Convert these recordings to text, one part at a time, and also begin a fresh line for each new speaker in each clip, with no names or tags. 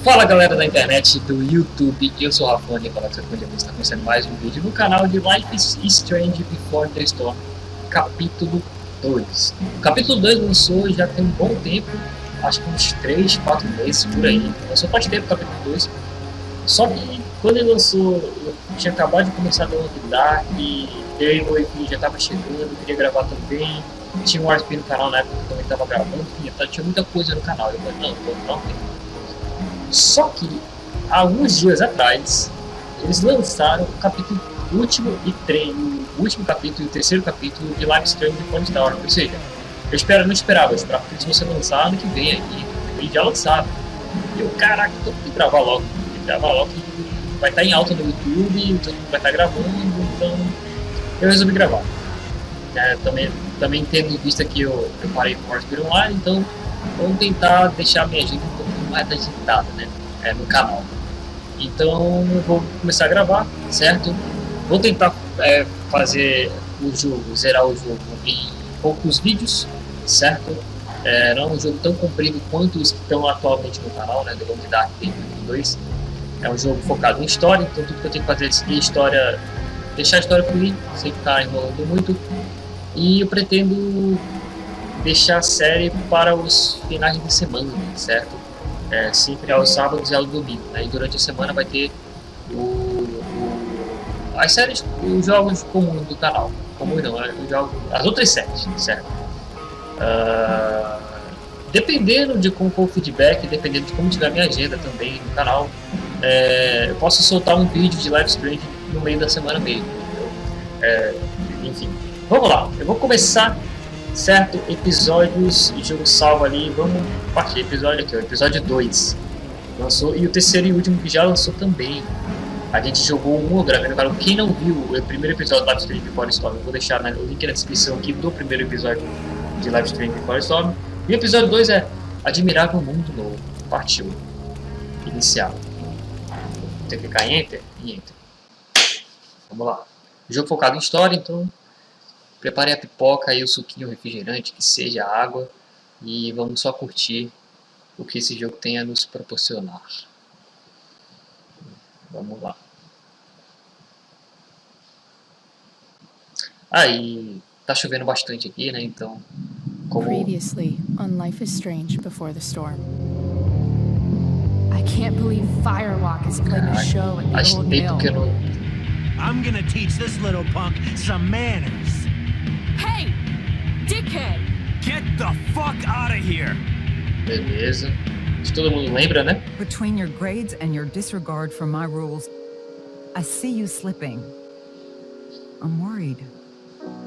Fala galera da internet, do YouTube, eu sou o Raphone, agora você pode estar conhecendo mais um vídeo no canal de Life is Strange Before the Storm, capítulo 2. O capítulo 2 lançou já tem um bom tempo, acho que uns 3, 4 meses por aí. Lançou faz tempo o capítulo 2. Só que quando ele lançou, eu tinha acabado de começar a dar uma Dark e eu o EP já estava chegando, queria gravar também. Tinha um RP no canal na época que eu também estava gravando, tinha muita coisa no canal. Eu falei, não tem. Só que, há alguns dias atrás, eles lançaram o último capítulo e o terceiro capítulo de Life is Strange Before the Storm. Ou seja, eu não esperava que eles fossem lançar ano que vem aqui, e já lançaram. E eu, caraca, tô tem que gravar logo que vai estar em alta no YouTube, todo mundo vai estar gravando, então eu resolvi gravar. Também tendo em vista que eu parei com o receber online, então vamos tentar deixar a minha agenda um pouco mais agitada, né? No canal. Então eu vou começar a gravar, certo? Vou tentar fazer o jogo, zerar o jogo em poucos vídeos, certo? Não é um jogo tão comprido quanto os que estão atualmente no canal, né? Do Obrigado, tem 2. É um jogo focado em história, então tudo que eu tenho que fazer é seguir a história, deixar a história fluir, sem ficar enrolando muito. E eu pretendo deixar a série para os finais de semana, certo? Sempre aos sábados e aos domingos, né? E durante a semana vai ter as séries, os jogos comuns do canal. Comuns não, as outras séries, certo? Dependendo de como for o feedback, dependendo de como tiver a minha agenda também no canal, eu posso soltar um vídeo de live stream no meio da semana mesmo. Enfim, vamos lá, eu vou começar, certo? Episódios, jogo salvo ali, vamos partir, episódio aqui, o episódio 2 lançou, e o terceiro e último que já lançou também. A gente jogou um, eu gravei no canal. Quem não viu o primeiro episódio de Live Stream Before the Storm, eu vou deixar o link na descrição aqui do primeiro episódio de Live Stream Before the Storm. E o episódio 2 é Admirável Mundo Novo, parte 1, inicial. Tem que clicar em Enter e Enter. Vamos lá. Jogo focado em história, então prepare a pipoca e o suquinho, o refrigerante, que seja água, e vamos só curtir o que esse jogo tem a nos proporcionar. Vamos lá. Aí, tá chovendo bastante aqui, né? Então,
Previously on Life is Strange Before the Storm. I can't believe Firelock is playing a show at the old mill.
I'm gonna teach this little punk some manners.
Hey, dickhead!
Get the fuck out of here!
Beleza. Isso todo mundo lembra, né?
Between your grades and your disregard for my rules, I see you slipping. I'm worried.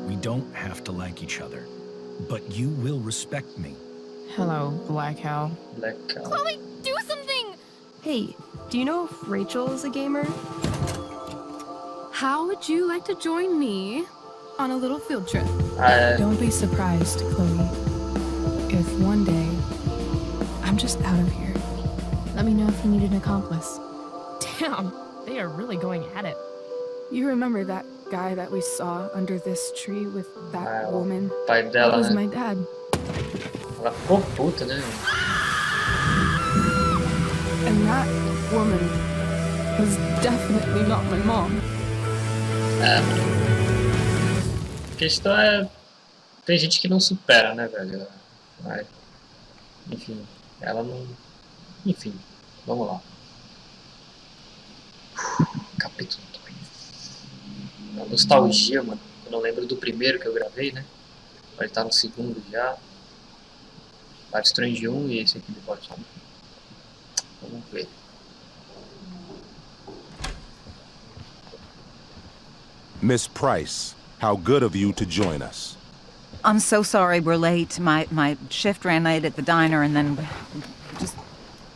We don't have to like each other, but you will respect me.
Hello, Blackwell.
Chloe, do something! Hey, do you know if Rachel is a gamer? How would you like to join me on a little field trip?
Don't be surprised, Chloe, if one day I'm just out of here. Let me know if you need an accomplice.
Damn, they are really going at it.
You remember that guy that we saw under this tree with that woman?
Pai dela,
that was
né?
my dad.
Ela ficou puta, né?
And that woman was definitely not my mom.
A questão é... Tem gente que não supera, né, velho? Mas, enfim, ela não... Enfim, vamos lá. Capítulo 2. A nostalgia, mano. Eu não lembro do primeiro que eu gravei, né? Vai estar no segundo já. Life Strange 1 e esse aqui depois. Vamos ver.
Miss Price, how good of you to join us.
I'm so sorry we're late. My shift ran late at the diner and then... Just...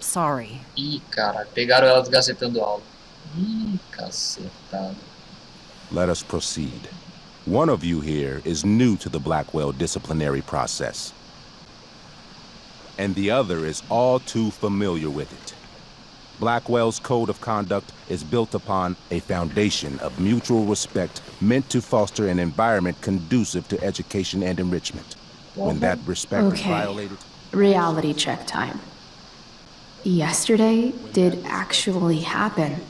sorry.
Ih, cara, pegaram ela desgacetando aula. Ih, cacetada.
Let us proceed. One of you here is new to the Blackwell disciplinary process, and the other is all too familiar with it. Blackwell's code of conduct is built upon a foundation of mutual respect meant to foster an environment conducive to education and enrichment. When that respect is violated...
Reality check time. yesterday did actually happen.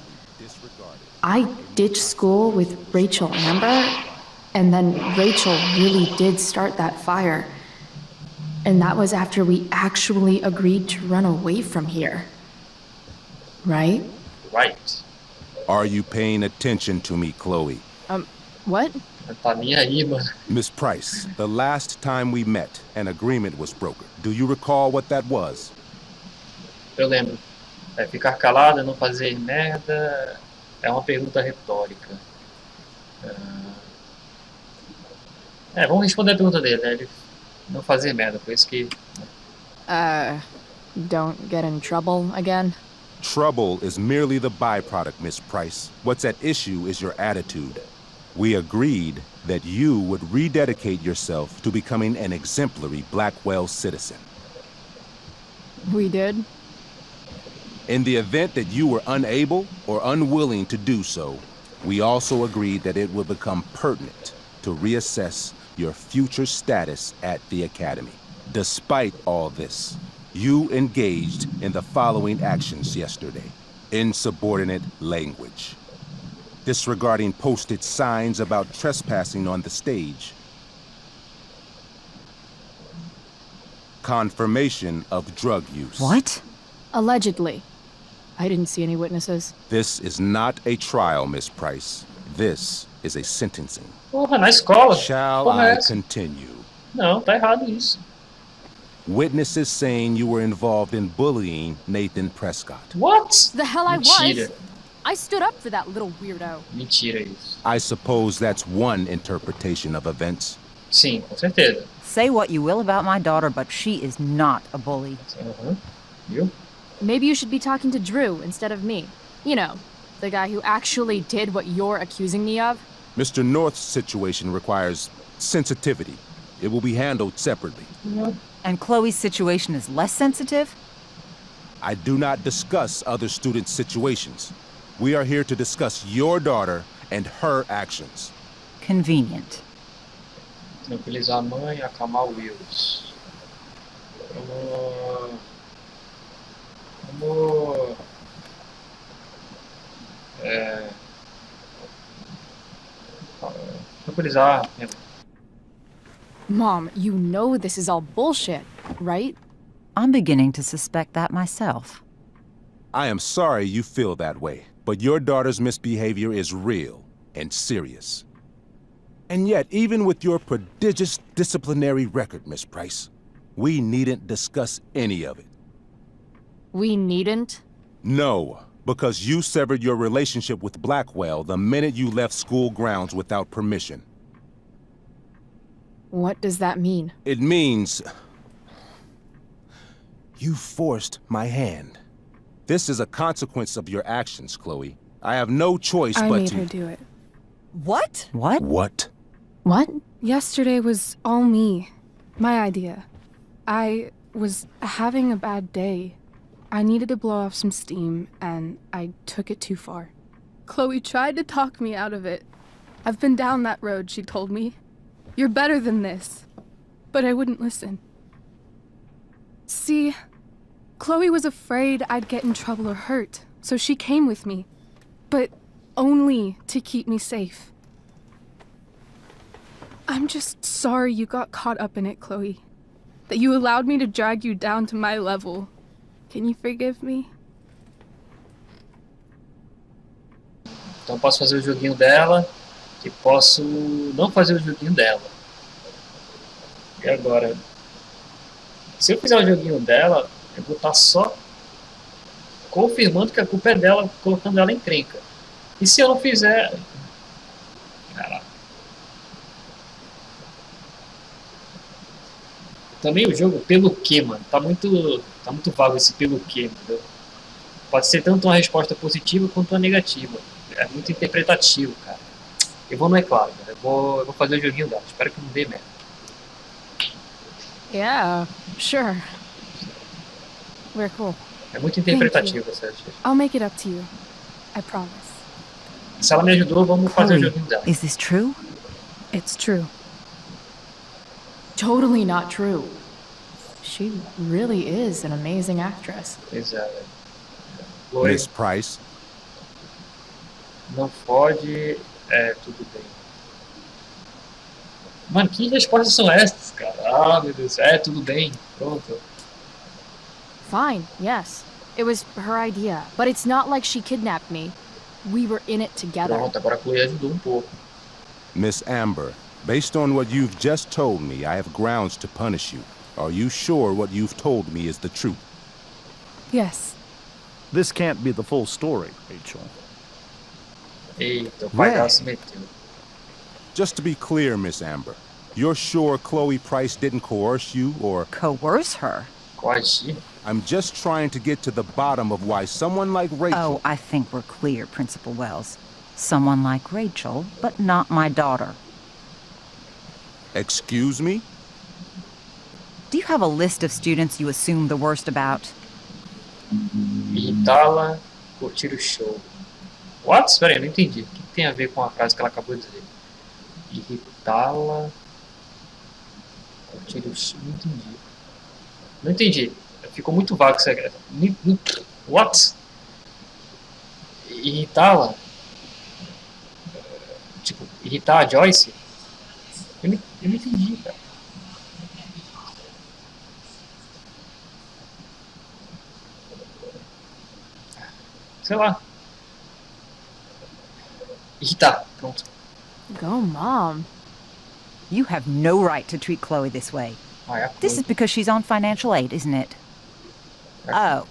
I ditched school with Rachel Amber, and then Rachel really did start that fire. And that was after we actually agreed to run away from here. Right?
Right.
Are you paying attention to me, Chloe?
What?
Não tá nem aí, mano.
Miss Price, the last time we met, an agreement was brokered. Do you recall what that was?
Eu lembro. É ficar calado, não fazer merda. É uma pergunta retórica. Vamos responder a pergunta dele, né? Ele não fazer merda, por isso que...
Don't get in trouble again?
Trouble is merely the byproduct, Miss Price. What's at issue is your attitude. We agreed that you would rededicate yourself to becoming an exemplary Blackwell citizen.
We did?
In the event that you were unable or unwilling to do so, we also agreed that it would become pertinent to reassess your future status at the Academy. Despite all this, you engaged in the following actions yesterday. Insubordinate language. Disregarding posted signs about trespassing on the stage. Confirmation of drug use.
What?
Allegedly. I didn't see any witnesses.
This is not a trial, Miss Price. This is a sentencing.
Porra, na escola.
Shall
Porra,
I
é essa?
continue?
Não, tá errado isso.
Witnesses saying you were involved in bullying Nathan Prescott.
What?
The hell I
Mentira.
was. I stood up for that little weirdo.
Mentira isso.
I suppose that's one interpretation of events.
Sim, com certeza.
Say what you will about my daughter, but she is not a bully.
Viu?
Maybe you should be talking to Drew instead of me. You know, the guy who actually did what you're accusing me of.
Mr. North's situation requires sensitivity. It will be handled separately.
And Chloe's situation is less sensitive?
I do not discuss other students' situations. We are here to discuss your daughter and her actions.
Convenient.
Tranquilizar a mãe, acalmar o Wills. Vamos... Tranquilizar.
Mom, you know this is all bullshit, right?
I'm beginning to suspect that myself.
I am sorry you feel that way, but your daughter's misbehavior is real and serious. And yet, even with your prodigious disciplinary record, Miss Price, we needn't discuss any of it.
We needn't?
No, because you severed your relationship with Blackwell the minute you left school grounds without permission.
What does that mean?
It means... you forced my hand. This is a consequence of your actions, Chloe. I have no choice
I
but
made
to...
her do it.
What? What?
What?
What?
Yesterday was all me. My idea. I was having a bad day. I needed to blow off some steam, and I took it too far. Chloe tried to talk me out of it. I've been down that road, she told me. You're better than this. But I wouldn't listen. See, Chloe was afraid I'd get in trouble or hurt, so she came with me. But only to keep me safe. I'm just sorry you got caught up in it, Chloe. That you allowed me to drag you down to my level. Can you forgive me?
Então posso fazer o joguinho dela e posso não fazer o joguinho dela. E agora? Se eu fizer o joguinho dela, eu vou estar só confirmando que a culpa é dela, colocando ela em encrenca. E se eu não fizer... Caraca. Também o jogo pelo quê, mano? Tá muito vago esse pelo quê, entendeu? Pode ser tanto uma resposta positiva quanto uma negativa. É muito interpretativo, cara. Eu vou no é claro, cara. Eu vou fazer o joguinho dela. Espero que não dê merda.
Yeah, sure. We're cool.
É muito interpretativo essa resposta.
I'll make it up to you. I promise.
Se ela me ajudou, vamos fazer o
Chloe,
joguinho dela.
is this true?
It's true.
Totally not true. She really is an amazing actress.
Pois é, velho. Chloe,
Miss Price,
não fode, tudo bem. Mano, que respostas são essas, cara? Ah, meu Deus, tudo bem, pronto.
Fine, yes. It was her idea, but it's not like she kidnapped me. We were in it together.
Pronto, agora a Chloe ajudou um pouco.
Miss Amber, based on what you've just told me, I have grounds to punish you. Are you sure what you've told me is the truth?
Yes.
This can't be the full story, Rachel.
Eita, o pai se meteu.
Just to be clear, Miss Amber, you're sure Chloe Price didn't coerce you or...
Coerce her?
Coagir?
I'm just trying to get to the bottom of why someone like Rachel...
Oh, I think we're clear, Principal Wells. Someone like Rachel, but not my daughter.
Excuse me?
Do you have a list of students you assume the worst about?
Irritá-la, curtir o show. What? Espera aí, não entendi. O que tem a ver com a frase que ela acabou de dizer? Irritá-la, curtir o show. Não entendi. Não entendi. Ficou muito vago isso aí. What? Irritá-la? Tipo, irritar a Joyce? Eu não entendi, cara. Sei lá. Irritar, pronto.
Go, Mom.
You have no right to treat Chloe this way.
Ah,
This is because she's on financial aid, isn't it? Oh,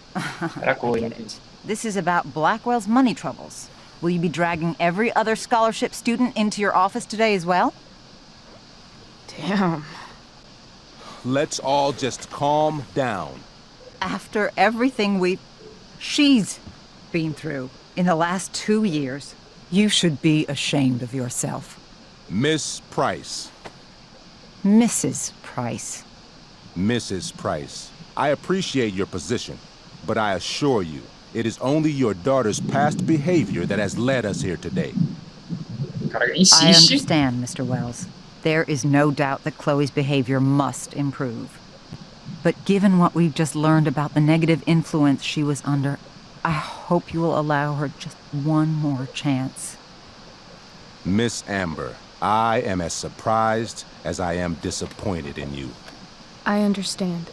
Era a Chloe,
I
não
get
entendi.
it. This is about Blackwell's money troubles. Will you be dragging every other scholarship student into your office today as well?
Damn.
Let's all just calm down.
After everything she's been through in the last 2 years, you should be ashamed of yourself.
Miss Price.
Mrs. Price.
Mrs. Price, I appreciate your position, but I assure you, it is only your daughter's past behavior that has led us here today.
O cara
I
insiste.
understand, Mr. Wells. There is no doubt that Chloe's behavior must improve. But given what we've just learned about the negative influence she was under, I hope you will allow her just one more chance.
Miss Amber, I am as surprised as I am disappointed in you.
I understand.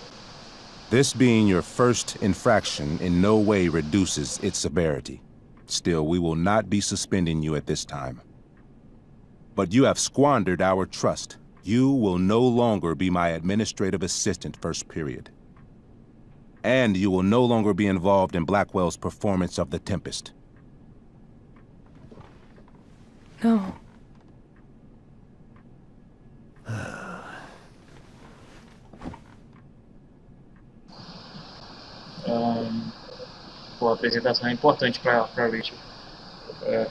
This being your first infraction in no way reduces its severity. Still, we will not be suspending you at this time. But you have squandered our trust. You will no longer be my administrative assistant first period. And you will no longer be involved in Blackwell's performance of The Tempest.
No.
Pô, a apresentação é importante pra Rachel.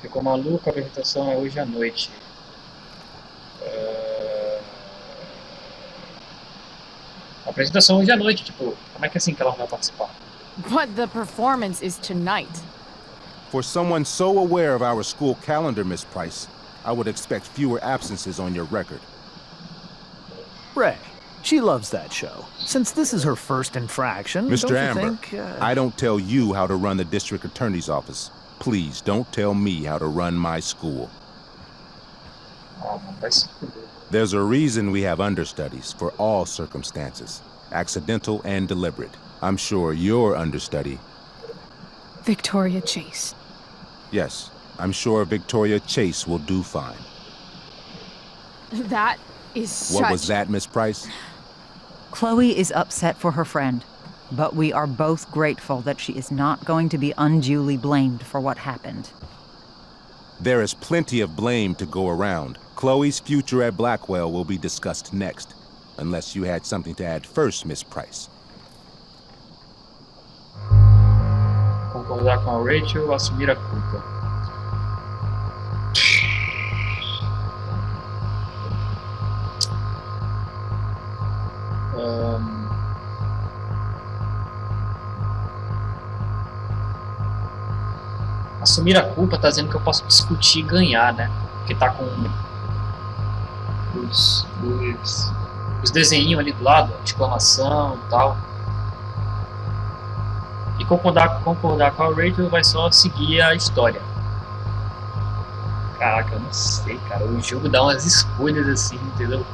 Ficou maluca, a apresentação é hoje à noite. A apresentação hoje à noite, tipo, como é que é assim que ela vai participar?
But the performance is tonight.
For someone so aware of our school calendar, Miss Price, I would expect fewer absences on your record.
Ray, she loves that show. Since this is her first infraction,
Mr.
don't you
Amber,
think,
I don't tell you how to run the district attorney's office. Please don't tell me how to run my school.
Ah, não vai se fuder.
There's a reason we have understudies for all circumstances, accidental and deliberate. I'm sure your understudy...
Victoria Chase.
Yes, I'm sure Victoria Chase will do fine.
That is such...
What was that, Miss Price?
Chloe is upset for her friend, but we are both grateful that she is not going to be unduly blamed for what happened.
There is plenty of blame to go around. Chloe's future at Blackwell will be discussed next, unless you had something to add first, Miss Price.
Concordar com a Rachel, assumir a culpa. Assumir a culpa tá dizendo que eu posso discutir e ganhar, né? Porque tá com os os desenhinhos ali do lado, exclamação e tal. E concordar com a Rachel vai só seguir a história. Caraca, eu não sei, cara. O jogo dá umas escolhas assim, entendeu?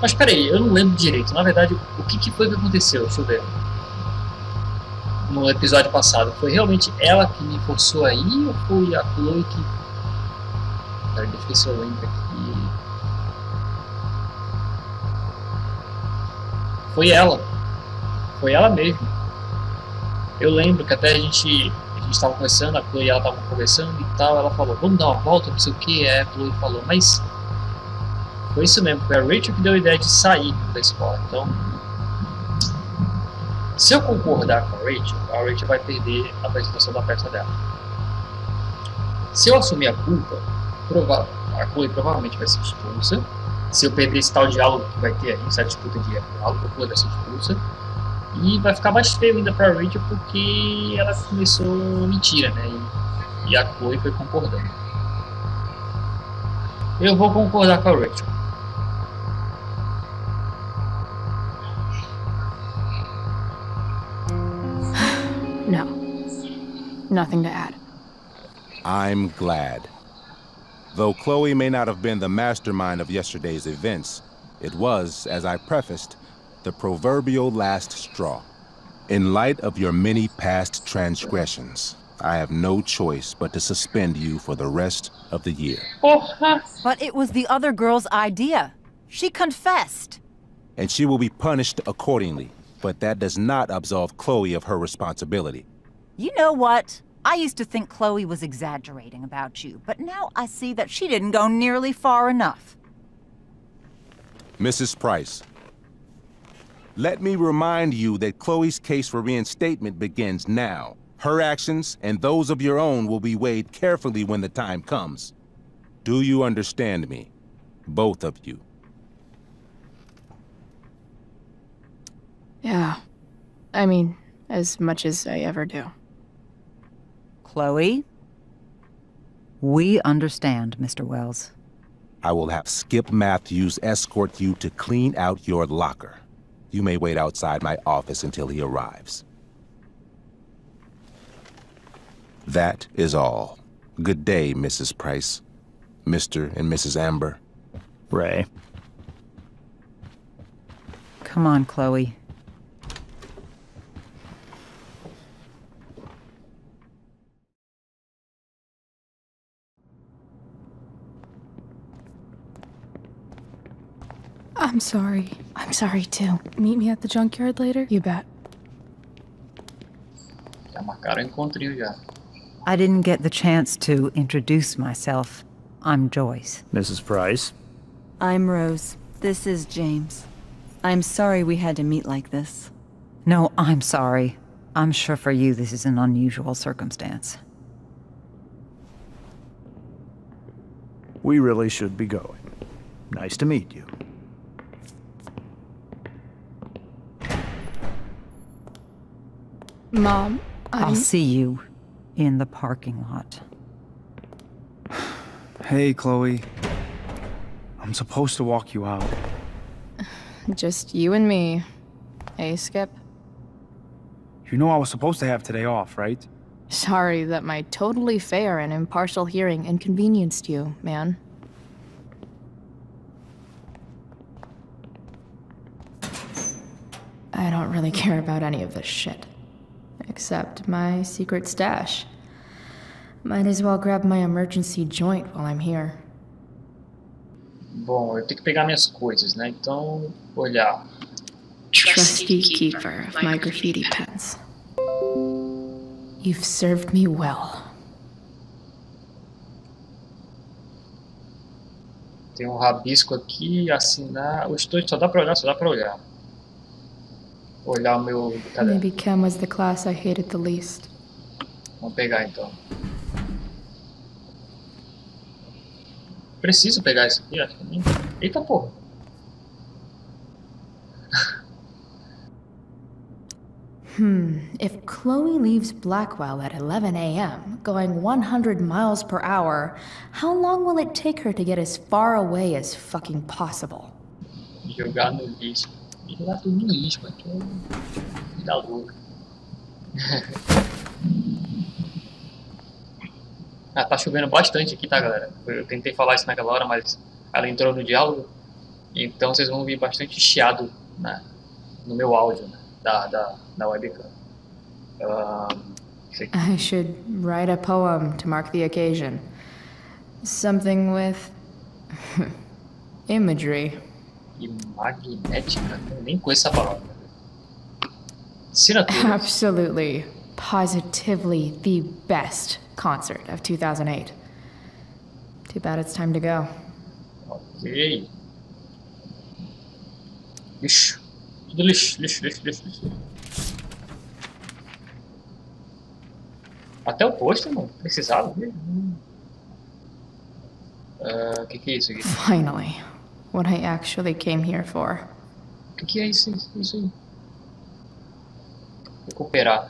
Mas peraí, eu não lembro direito. Na verdade, o que foi que aconteceu? Deixa eu ver. No episódio passado, foi realmente ela que me forçou aí ou foi a Chloe que... Peraí, deixa eu ver se eu lembro aqui. Foi ela mesmo. Eu lembro que até a gente estava conversando, a Chloe e ela estavam conversando e tal, ela falou, vamos dar uma volta, não sei o que, a Chloe falou, mas foi isso mesmo, foi a Rachel que deu a ideia de sair da escola. Então, se eu concordar com a Rachel vai perder a apresentação da peça dela. Se eu assumir a culpa, a Chloe provavelmente vai ser expulsa. Se eu perder esse tal diálogo que vai ter aí, essa disputa de diálogo, a Chloe vai ser expulsa. E vai ficar mais feio ainda pra Rachel porque ela começou mentira, né? E a Chloe foi concordando. Eu vou concordar com a Rachel.
No. Nothing to add.
I'm glad. Though Chloe may not have been the mastermind of yesterday's events, it was, as I prefaced, the proverbial last straw. In light of your many past transgressions, I have no choice but to suspend you for the rest of the year.
But it was the other girl's idea. She confessed.
And she will be punished accordingly, but that does not absolve Chloe of her responsibility.
You know what? I used to think Chloe was exaggerating about you, but now I see that she didn't go nearly far enough.
Mrs. Price, let me remind you that Chloe's case for reinstatement begins now. Her actions and those of your own will be weighed carefully when the time comes. Do you understand me? Both of you.
Yeah. I mean, as much as I ever do.
Chloe? We understand, Mr. Wells.
I will have Skip Matthews escort you to clean out your locker. You may wait outside my office until he arrives. That is all. Good day, Mrs. Price. Mr. and Mrs. Amber.
Ray.
Come on, Chloe.
I'm sorry.
I'm sorry too.
Meet me at the junkyard later? You bet.
Já marcaram o encontrinho já.
I didn't get the chance to introduce myself. I'm Joyce.
Mrs. Price.
I'm Rose. This is James. I'm sorry we had to meet like this.
No, I'm sorry. I'm sure for you this is an unusual circumstance.
We really should be going. Nice to meet you.
Mom,
I'll see you in the parking lot.
Hey, Chloe. I'm supposed to walk you out.
Just you and me. Hey, Skip.
You know I was supposed to have today off, right?
Sorry that my totally fair and impartial hearing inconvenienced you, man. I don't really care about any of this shit. Except my secret stash. Might as well grab my emergency joint while I'm here.
Bom, eu tenho que pegar minhas coisas, né? Então, olhar.
Trusty keeper of my graffiti pens. You've served me well.
Tem um rabisco aqui, assinar. O estojo só dá pra olhar, Olhar o meu caderno.
maybe chem was the class I hated the least.
Vamos pegar então. Preciso pegar isso aqui, acho que nem. Eita porra!
If Chloe leaves Blackwell at 11 a.m., going 100 miles per hour, how long will it take her to get as far away as fucking possible?
Jogar no lixo. Jogar tudo no lixo, mano. Que da louca. Ah, tá chovendo bastante aqui, tá, galera? Eu tentei falar isso naquela hora, mas ela entrou no diálogo. Então vocês vão ouvir bastante chiado, né, no meu áudio, né, da webcam.
I should write a poem to mark the occasion. Something with imagery.
E magnética? Eu nem conheço essa palavra. Assinatura.
Absolutely, positively the best concert of 2008. Too bad it's time to go.
Ok. Lixo. Tudo lixo, lixo, lixo, lixo, lixo. Até o posto, não precisava. Que é isso aqui?
Finally, what I actually came here for.
Que é isso aí? Recuperar.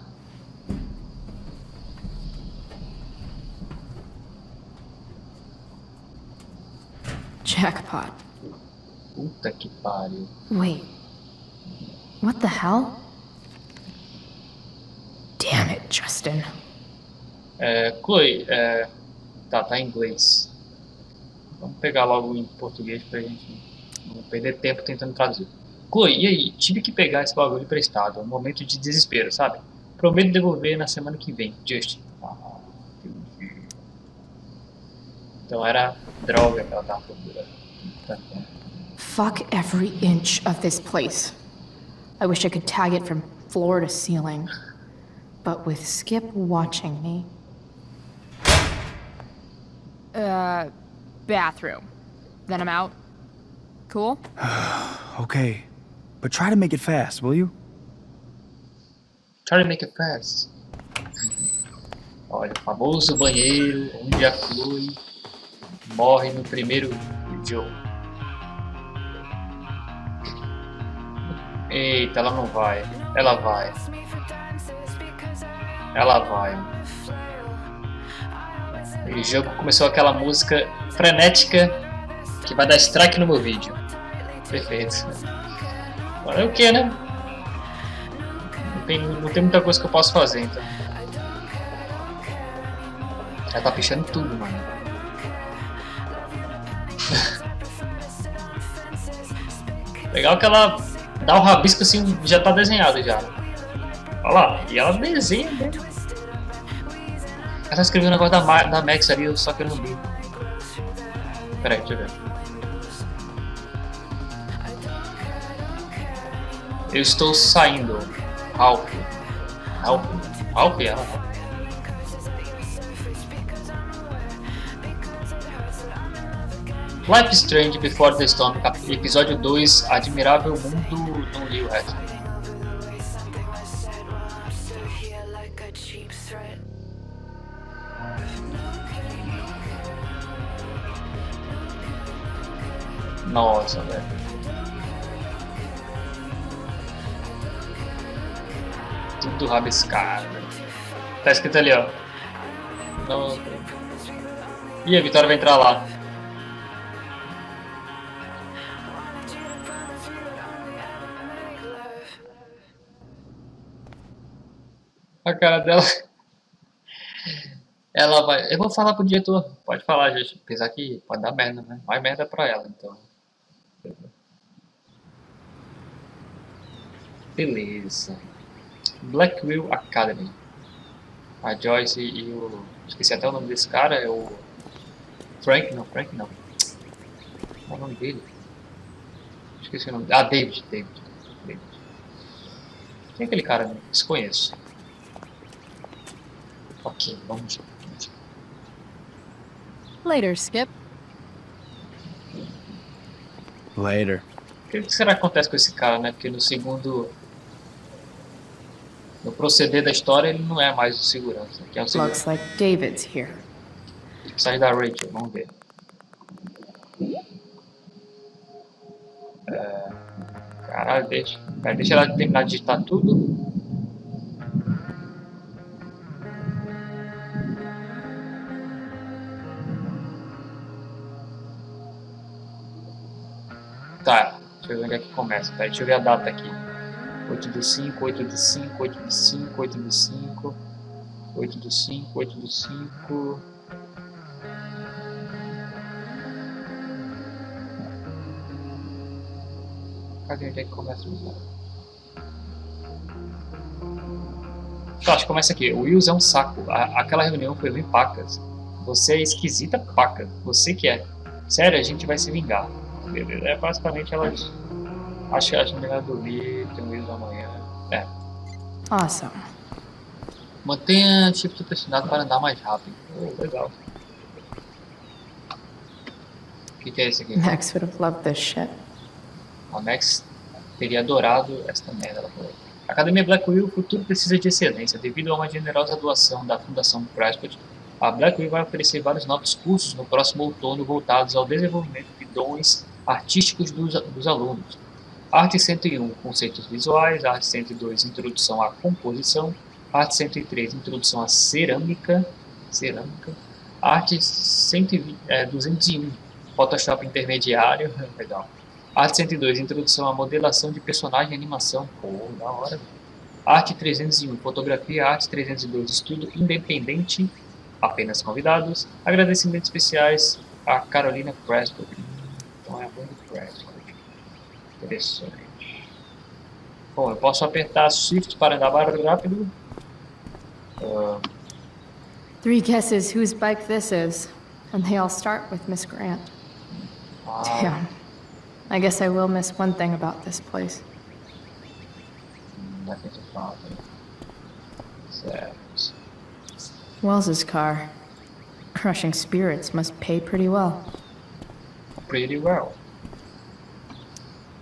Jackpot.
Puta que pariu.
Wait. What the hell? Damn it, Justin.
Chloe, tá em inglês. Vamos pegar logo em português pra gente não perder tempo tentando traduzir. Chloe, e aí? Tive que pegar esse bagulho emprestado. É um momento de desespero, sabe? Prometo devolver na semana que vem. Justin. Então era droga que ela tava procurando.
Fuck every inch of this place. I wish I could tag it from floor to ceiling. But with Skip watching me.
Bathroom. Then I'm out. Cool?
Okay. But try to make it fast, will you?
Try to make it fast. Olha, o famoso banheiro onde a Chloe morre no primeiro jogo. Eita, ela não vai. Ela vai. Ela vai. O jogo começou aquela música frenética que vai dar strike no meu vídeo. Perfeito. Agora é o que, né? Não tem muita coisa que eu posso fazer, então. Ela tá pichando tudo, mano. Legal que ela dá o rabisco assim, já tá desenhado já. Olha lá, e ela desenha, né? Ela escreveu um negócio da Max ali, só que eu não vi. Pera aí, deixa eu ver. Eu estou saindo. Ralph, ela. Life Strange Before the Storm, episódio 2, Admirável Mundo no Rio Reto. Nossa, velho. Tudo rabiscado. Tá escrito ali, ó. Não. Ih, a Vitória vai entrar lá. A cara dela. Ela vai. Eu vou falar pro diretor. Pode falar, gente. Apesar que pode dar merda, né? Mais merda pra ela, então. Beleza. Blackwell Academy. A Joyce e o. Esqueci até o nome desse cara. É o. Frank não. Qual é o nome dele? Esqueci o nome. Ah, David. Quem é aquele cara? Né? Desconheço. Ok, vamos lá.
Later, Skip.
Later.
O que será que acontece com esse cara, né? Porque no segundo... No proceder da história, ele não é mais o segurança. Que é o segurança.
Looks like David's here.
Sai da Rachel, vamos ver. Caralho, deixa ela terminar de digitar tudo. Tá, deixa eu ver onde é que começa. Tá, deixa eu ver a data aqui. 8 do 5, 8 do 5, 8 do 5, 8 do 5, 8 do 5, 8 do 5. Cadê onde é que começa o jogo? Tá, acho que começa aqui. O Wills é um saco. Aquela reunião foi ruim pacas. Você é esquisita paca. Você que é. Sério, a gente vai se vingar. Beleza. É basicamente elas. Acho melhor dormir, tem um Wills amanhã. É.
Awesome.
Mantenha shift pressionado para andar mais rápido. Oh, legal. O que é isso aqui?
Max would have loved this shit.
A Max teria adorado esta merda. Ela falou. A Academia Blackwell, o futuro precisa de excelência. Devido a uma generosa doação da Fundação Prescott, a Blackwell vai oferecer vários novos cursos no próximo outono voltados ao desenvolvimento de dons artísticos dos alunos. Arte 101, conceitos visuais. Arte 102, introdução à composição. Arte 103, introdução à cerâmica. Arte 201, Photoshop intermediário. Legal. Arte 102, introdução à modelação de personagem e animação. Pô, da hora. Arte 301, fotografia. Arte 302, estudo independente, apenas convidados. Agradecimentos especiais a Carolina Prescott. Então é a banda Prescott. Interessante. Bom, eu posso apertar Shift para andar mais rápido.
3 guesses whose bike this is, and they all start with Miss Grant. Damn. I guess I will miss one thing about this place.
Nothing's a problem. Certo.
Wells's car. Crushing spirits must pay pretty well.
Pretty well.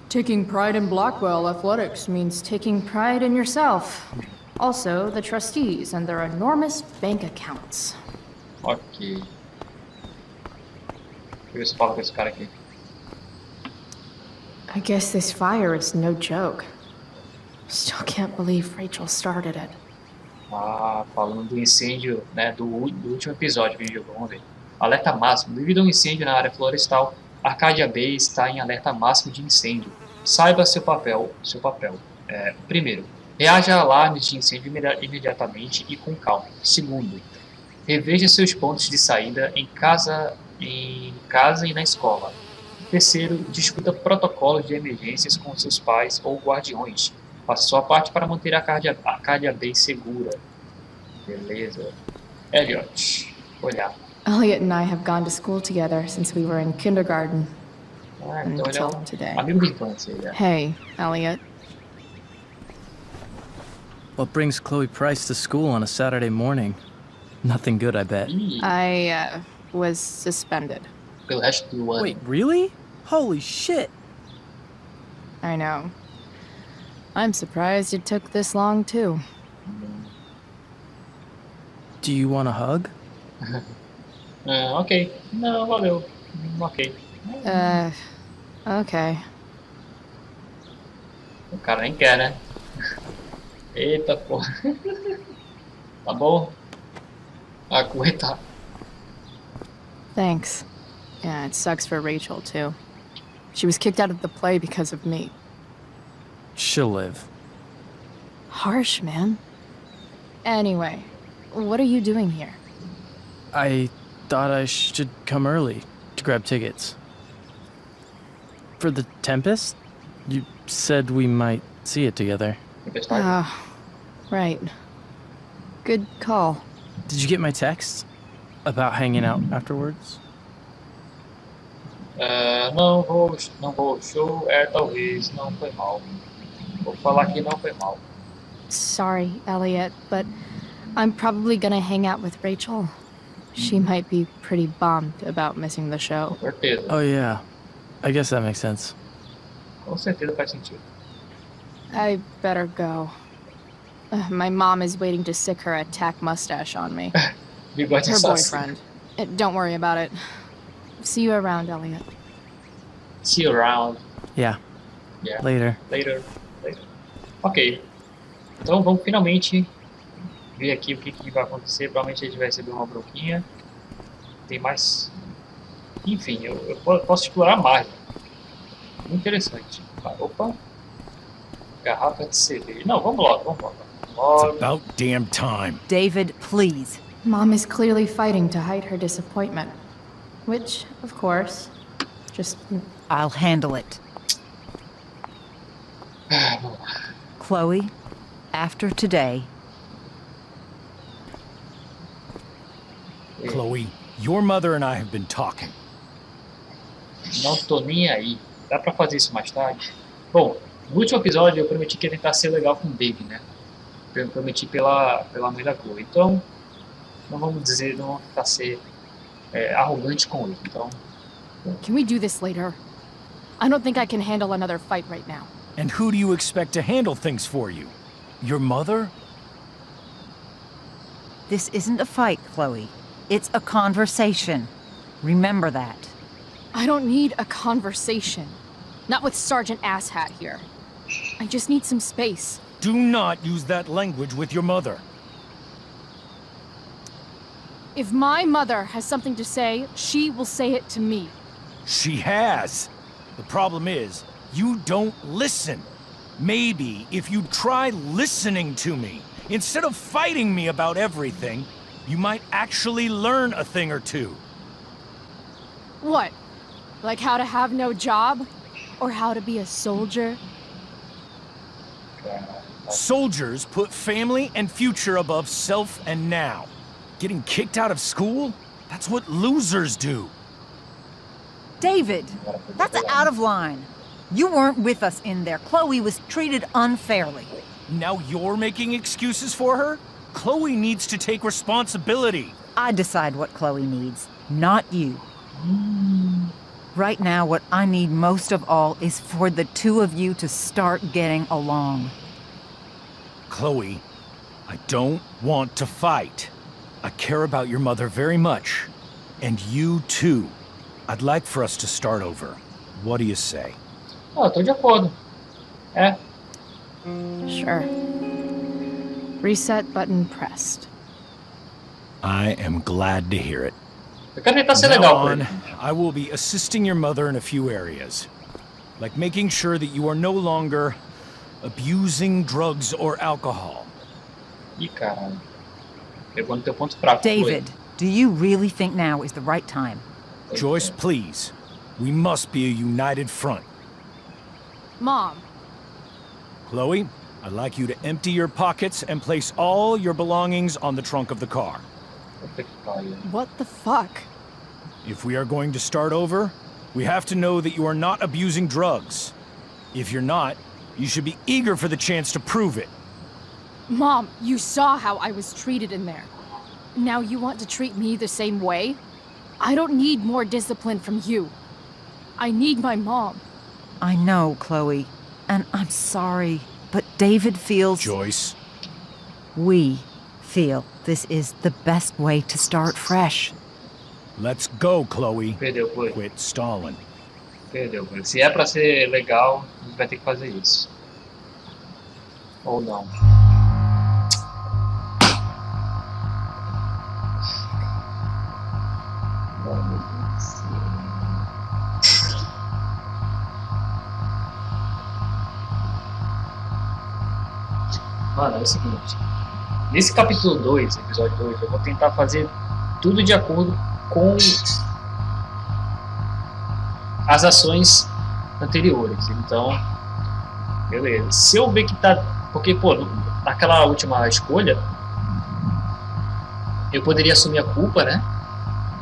Taking pride in Blackwell athletics means taking pride in yourself. Also, the trustees and their enormous bank accounts.
Ok. Deixa eu ver se eu falo com esse cara aqui.
I guess this fire is no joke. Still can't believe Rachel started it.
Falando do incêndio, né, do último episódio que a gente jogou, vamos ver. Alerta máximo. Devido a um incêndio na área florestal, Arcadia Bay está em alerta máximo de incêndio. Saiba seu papel. Primeiro, reaja a alarmes de incêndio imediatamente e com calma. Segundo, reveja seus pontos de saída em casa e na escola. Terceiro, discuta protocolos de emergências com seus pais ou guardiões. Faça sua parte para manter a Arcadia Bay segura. Beleza. Elliot, olhar.
Elliot and I have gone to school together since we were in kindergarten.
Então ele é
Until today.
amigo de infância.
Hey, Elliot.
What brings Chloe Price to school on a Saturday morning? Nothing good, I bet.
I was suspended.
Pelo resto do ano.
Wait, really? Holy shit!
I know. I'm surprised it took this long, too.
Do you want a hug?
Ok. Não, valeu. Ok.
Okay.
O cara nem quer, né? Eita porra. Tá bom? Coitado.
Thanks. Yeah, it sucks for Rachel, too. She was kicked out of the play because of me.
She'll live.
Harsh, man. Anyway, what are you doing here?
I thought I should come early to grab tickets. For the Tempest? You said we might see it together.
Right. Good call.
Did you get my text? About hanging out afterwards?
Não vou ao show, talvez, não foi mal. Vou falar que não foi mal.
Sorry, Elliot, but I'm probably gonna hang out with Rachel. She might be pretty bummed about missing the show.
Com certeza.
Oh yeah, I guess that makes sense.
Com certeza faz sentido.
I better go. My mom is waiting to stick her attack mustache on me.
Bigode
Her
assassino.
boyfriend. Don't worry about it. See you around, Elliot.
See you around.
Yeah.
Yeah.
Later.
Later. Ok. Então vamos finalmente ver aqui o que vai acontecer. Provavelmente a gente vai receber uma bronquinha. Tem mais. Enfim, eu posso explorar mais. Interessante. Opa. Garrafa de cerveja. Não, vamos logo.
It's about damn time.
David, please.
Mom is clearly fighting to hide her disappointment. Which, of course, just...
I'll handle it. Chloe, after today...
Chloe, your mother and I have been talking.
Não tô nem aí. Dá pra fazer isso mais tarde? Bom, no último episódio eu prometi que ia tentar ser legal com o David, né? Eu prometi pela maneira Chloe. Então, não vamos tentar ser arrogante com ele. Então...
Can we do this later? I don't think I can handle another fight right now.
And who do you expect to handle things for you? Your mother?
This isn't a fight, Chloe. It's a conversation. Remember that.
I don't need a conversation. Not with Sergeant Asshat here. I just need some space.
Do not use that language with your mother.
If my mother has something to say, she will say it to me.
She has. The problem is, you don't listen. Maybe if you try listening to me, instead of fighting me about everything, you might actually learn a thing or two.
What? Like how to have no job? Or how to be a soldier?
Soldiers put family and future above self and now. Getting kicked out of school? That's what losers do.
David, that's out of line. You weren't with us in there. Chloe was treated unfairly.
Now you're making excuses for her? Chloe needs to take responsibility.
I decide what Chloe needs, not you. Right now, what I need most of all is for the two of you to start getting along.
Chloe, I don't want to fight. I care about your mother very much. And you too. I'd like for us to start over. What do you say?
Eu tô de acordo.
Sure. Reset button pressed.
I am glad to hear it.
Eu quero tentar ser
From
legal
now
com
on,
ele.
I will be assisting your mother in a few areas. Like making sure that you are no longer abusing drugs or alcohol.
Ih, caralho. Pegou no teu ponto fraco.
David, do you really think now is the right time?
Joyce, please. We must be a united front.
Mom,
Chloe, I'd like you to empty your pockets and place all your belongings on the trunk of the car.
Puta que pariu.
what the fuck?
If we are going to start over, we have to know that you are not abusing drugs. If you're not, you should be eager for the chance to prove it.
Mom, you saw how I was treated in there. Now you want to treat me the same way? I don't need more discipline from you. I need my mom.
I know, Chloe, and I'm sorry, but David feels...
Joyce.
We feel this is the best way to start fresh.
Let's go, Chloe.
Perdeu, foi.
Quit stalling.
Perdeu. Se é pra ser legal, a gente vai ter que fazer isso. Ou não. Mano, é o seguinte. Nesse capítulo 2, episódio 2, eu vou tentar fazer tudo de acordo com as ações anteriores. Então, beleza. Se eu ver que tá... Porque, pô, naquela última escolha, eu poderia assumir a culpa, né?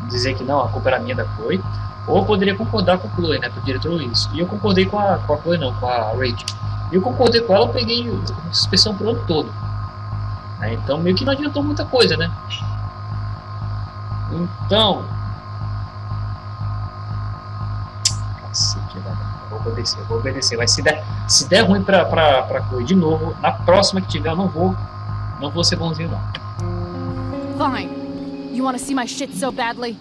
Dizer que não, a culpa era minha da Chloe. Ou eu poderia concordar com a Chloe, né? Com o diretor isso. E eu concordei com a Chloe, não, com a Rachel. E eu concordei com ela, eu peguei suspensão pro ano todo. Então meio que não adiantou muita coisa, né? Então... Cacete, vou obedecer. Mas se der ruim pra Chloe de novo, na próxima que tiver eu não vou ser bonzinho não.
Fine. You wanna see my shit so badly?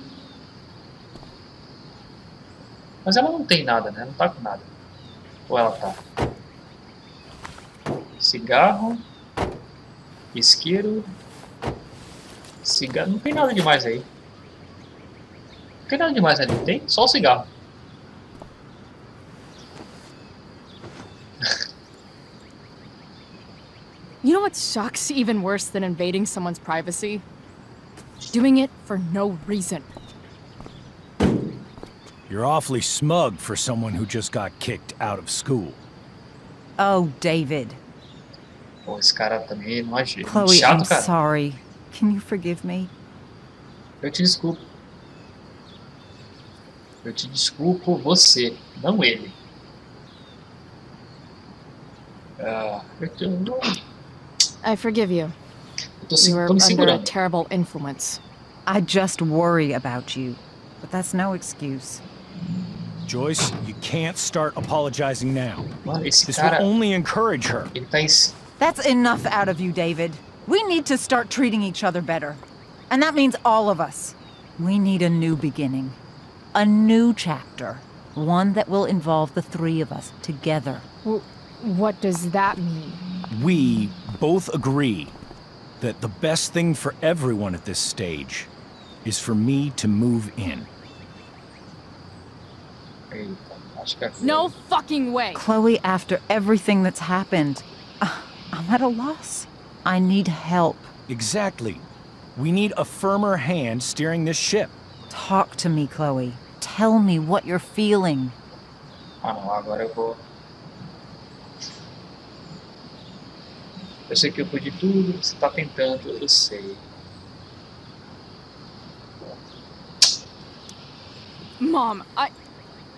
Mas ela não tem nada, né? Não tá com nada. Ou ela tá? Cigarro, isqueiro, cigarro, não tem nada demais aí. Não tem nada demais ali, tem? Só o cigarro.
You know what sucks even worse than invading someone's privacy? Doing it for no reason.
You're awfully smug for someone who just got kicked out of school.
Oh, David.
Pô, esse cara também não agiu.
Chloe,
Chato,
I'm
cara.
sorry. Can you forgive me?
Eu te desculpo. Eu te desculpo você, não ele.
I forgive you. You were
Tô me
under a
segurando.
terrible influence.
I just worry about you, but that's no excuse.
Joyce, you can't start apologizing now.
Mano, esse
This
cara,
will only encourage her.
ele tá em...
That's enough out of you, David. We need to start treating each other better. And that means all of us. We need a new beginning. A new chapter. One that will involve the three of us together.
What does that mean?
We both agree that the best thing for everyone at this stage is for me to move in.
Eita, acho que é...
No fucking way!
Chloe, after everything that's happened, I'm at a loss. I need help.
Exactly. We need a firmer hand steering this ship.
Talk to me, Chloe. Tell me what you're feeling.
Ah não, agora eu vou... Eu sei que eu pude tudo, você tá tentando, eu sei.
Mom,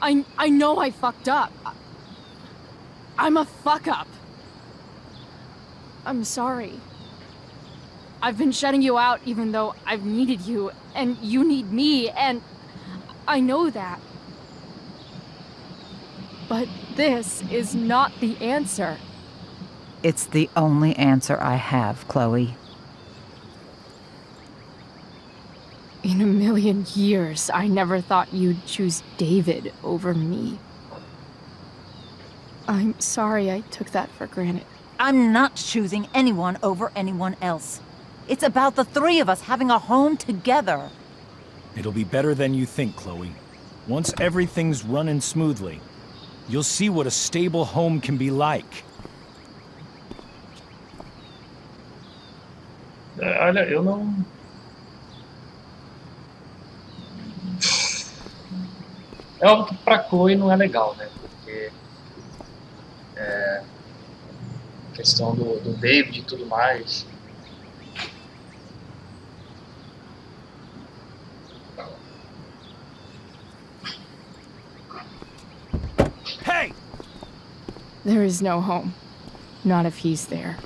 I know I fucked up. I'm a fuck up. I'm sorry. I've been shutting you out even though I've needed you, and you need me, and I know that. But this is not the answer.
It's the only answer I have, Chloe.
In a million years, I never thought you'd choose David over me. I'm sorry I took that for granted.
I'm not choosing anyone over anyone else. It's about the three of us having a home together.
It'll be better than you think, Chloe. Once everything's running smoothly, you'll see what a stable home can be like.
Olha, eu não... É óbvio que pra Chloe não é legal, né? Porque... a questão do David e tudo mais...
Hey!
There is no home. Not if he's there.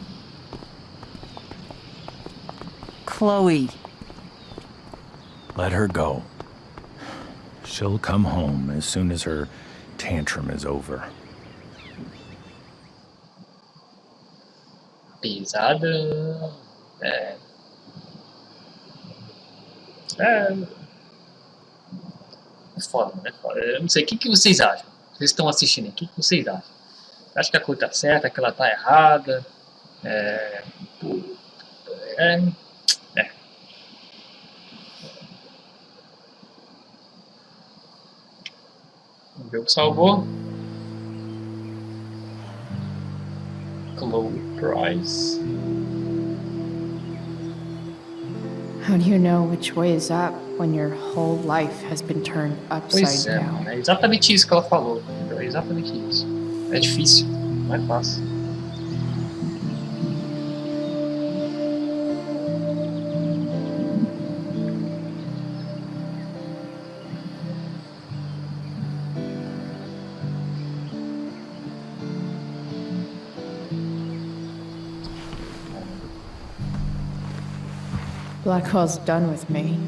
Chloe.
Let her go. She'll come home as soon as her tantrum is over.
Pesada... É foda, né? Eu não sei, o que vocês acham? Vocês estão assistindo aqui, o que vocês acham? Acho que a Chloe tá certa, que ela tá errada? Vamos ver o que salvou. Chloe Price.
How do you know which way is up when your whole life has been turned
Pois
upside
é,
down?
mano, é exatamente isso que ela falou. Entendeu? É exatamente isso. É difícil, não é fácil.
Blackwell's done with me.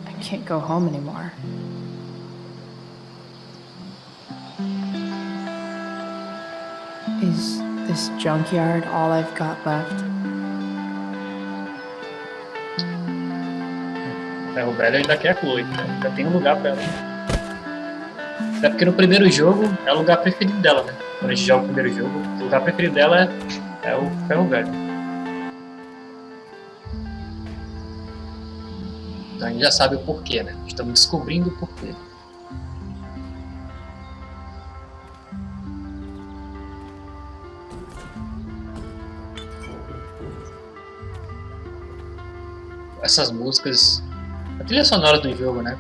I can't go home anymore. Is this junkyard all I've got left?
O velho ainda quer a Chloe, né? Ainda tem um lugar pra ela. Até porque no primeiro jogo é o lugar preferido dela, né? Quando a gente joga o primeiro jogo, o lugar preferido dela é o ferro velho. Então a gente já sabe o porquê, né? Estamos descobrindo o porquê. essas músicas, a trilha sonora do jogo, né?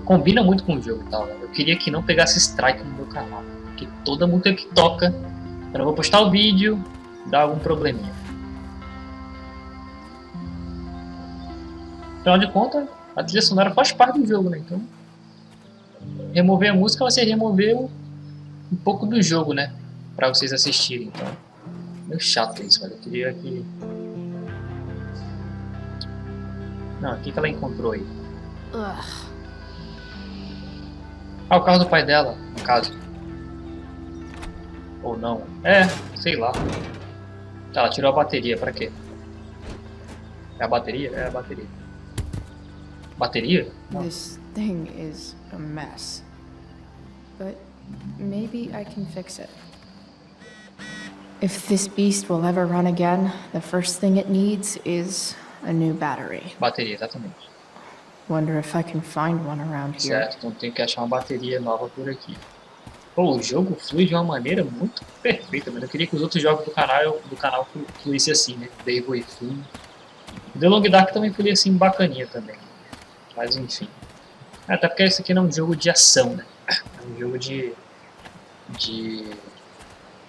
Combina muito com o jogo e tal. Eu queria que não pegasse strike no meu canal, porque toda música que toca, eu não vou postar o vídeo, dá algum probleminha. Afinal de contas, a trilha sonora faz parte do jogo, né? Então, remover a música, você removeu um pouco do jogo, né? Pra vocês assistirem. Então, meio chato isso, mas eu queria que... Não, o que ela encontrou aí?
Ugh.
Ah, o carro do pai dela, no caso. Ou não. Sei lá. Tá, ela tirou a bateria, pra quê? É a bateria? É a bateria. Bateria? Não.
This thing is a mess. But maybe I can fix it. If this beast will ever run again, the first thing it needs is a new battery.
Bateria, exatamente.
Wonder if I can find one around here.
Certo, então tem que achar uma bateria nova por aqui. Pô, o jogo flui de uma maneira muito perfeita, mas eu queria que os outros jogos do canal fluíssem assim, né? Depois flui. The Long Dark também fluía assim bacaninha também. Mas enfim. Até porque esse aqui não é um jogo de ação, né? É um jogo de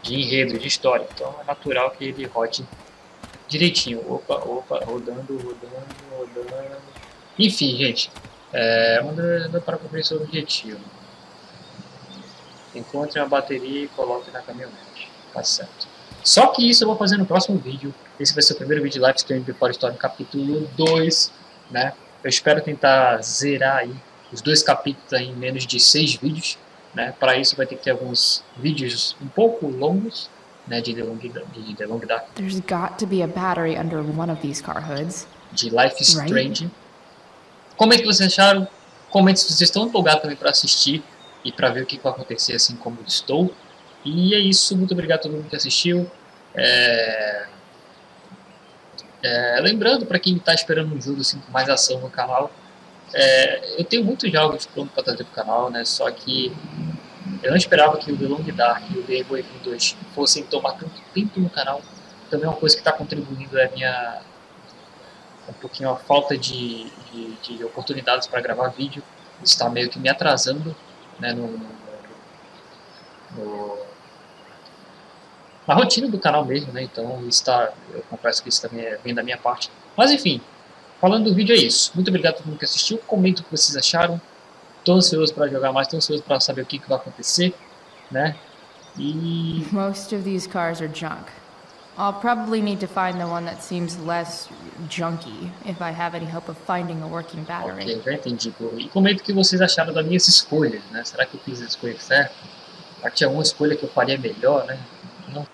enredo, de história. Então é natural que ele rode direitinho. Opa, rodando. Enfim, gente. Manda para cumprir seu objetivo. Encontre uma bateria e coloque na caminhonete. Tá certo. Só que isso eu vou fazer no próximo vídeo. Esse vai ser o primeiro vídeo de Life Strange Before Story no capítulo 2, né? Eu espero tentar zerar aí os 2 capítulos aí em menos de 6 vídeos, né? Para isso vai ter que ter alguns vídeos um pouco longos, né? De The Long Dark.
There's got to be a battery under one of these car hoods.
De Life Strange. Como é que vocês acharam? Comente se vocês estão empolgados também para assistir e para ver o que vai acontecer assim como eu estou. E é isso, muito obrigado a todo mundo que assistiu. Lembrando, para quem está esperando um jogo assim, com mais ação no canal, eu tenho muitos jogos prontos para trazer para o canal, né? Só que eu não esperava que o The Long Dark e o Depois fossem tomar tanto tempo no canal. Também é uma coisa que está contribuindo um pouquinho a falta de oportunidades para gravar vídeo. Está meio que me atrasando, né, na rotina do canal mesmo, né? Então eu confesso que isso também vem da minha parte. Mas enfim, falando do vídeo é isso. Muito obrigado a todo mundo que assistiu. Comenta o que vocês acharam. Estou ansioso para jogar mais, estou ansioso para saber o que vai acontecer, né? E
Most of these cars are junk. I'll probably need to find the one that seems less junky if I have any hope of finding a working battery.
Ok, já entendi. E comenta o que vocês acharam das minhas escolhas, né? Será que eu fiz a escolha certa? Será que tinha alguma escolha que eu faria melhor, né? Não